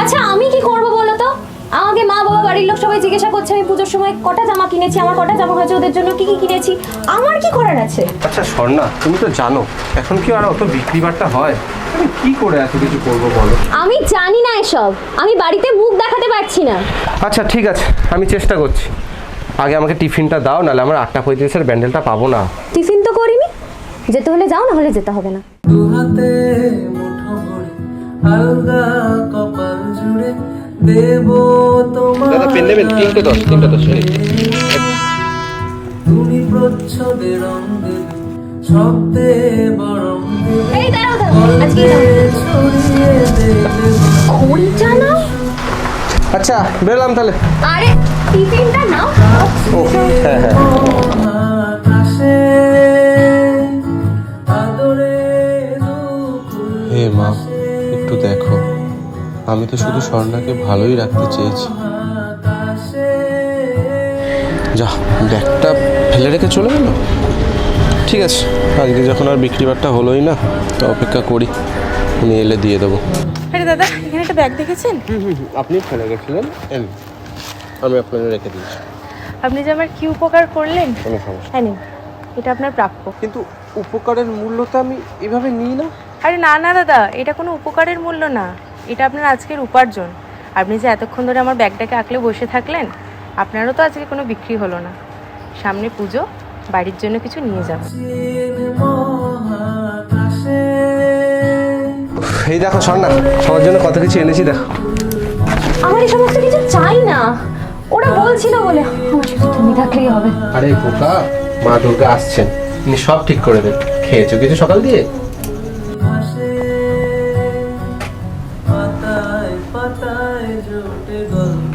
আচ্ছা আমি কি করব বলো তো? আমাকে মা বাবা বাড়ির লোক সবাই জিজ্ঞাসা করছে আমি পুজোর সময় কটা জামা কিনেছি, আমার কটা জামা হয়েছে, ওদের জন্য কি কি কিনেছি, আমার কি করার আছে? আচ্ছা স্বর্ণা, তুমি তো জানো এখন কি আর অত বিক্রি বাট্টা হয়? আমি কি করে এত কিছু করবো বলো? আমি জানি না এসব, আমি বাড়িতে মুখ দেখাতে পারছি না। আচ্ছা ঠিক আছে, আমি চেষ্টা করছি। আগে আমাকে টিফিনটা দাও, নাহলে আমার 8:35-এর ব্যান্ডেলটা পাবো না। টিফিন তো করিনি, যেতে হলে যাও, না হলে যেতে হবে না। দুহাতে মুঠো ভরে আলগা কপাল জুড়ে দেব তোমার দাদা পেন নেবেন? 310 তুমি প্রচ্ছদে রং দেবে শব্দে বরং দেবে এই দাঁড়াও দাঁড়াও, আজকে ছড়িয়ে দেবে খড়িটা নাও। আচ্ছা বেরোলাম তাহলে। আরে টিফিনটা নাও। ও হ্যাঁ হ্যাঁ। আকাশে আদরে দুপুর হে মা, একটু দেখো, আমি তো শুধু স্বর্ণাকে ভালোই রাখতে চেয়েছি। যা, ব্যাগটা ফেলে রেখে চলে গেল। ঠিক আছে, আজকে যখন আর বিক্রি বাট্টা হলোই না, তো অপেক্ষা করি, উনি এলে দিয়ে দেবো। আরে দাদা, এখানে একটা ব্যাগ দেখেছেন? আপনি ফেলে গেছিলেন, আমি আপনাকে রেখে দিয়েছি। আপনি যে আমার কি উপকার করলেন। কোনো সমস্যা। হ্যাঁ নিন, এটা আপনার প্রাপ্য। কিন্তু উপকারের মূল্যটা আমি এভাবে নিই না। আরে না না দাদা, এটা কোনো উপকারের মূল্য না, এটা আপনার আজকের উপার্জন। আপনি যে এতক্ষণ ধরে আমার ব্যাগটাকে আঁকলে বসে থাকলেন, আপনারও তো আজকে কোনো বিক্রি হলো না। সামনে পুজো, বাড়ির জন্য কিছু নিয়ে যাবেন। এই দেখো স্বর্ণা, সবার জন্য কত কিছু এনেছি দেখো। আমার এই সমস্ত কিছু চাই না, ওরা বলছিল বলে, আমার শুধু তুমি থাকলেই হবে। আরে বোকা, মা দুর্গা আসছেন, তিনি সব ঠিক করে দেন। খেয়েছো কিছু সকাল দিয়ে? পাতায় পাতায় জোটে গল্প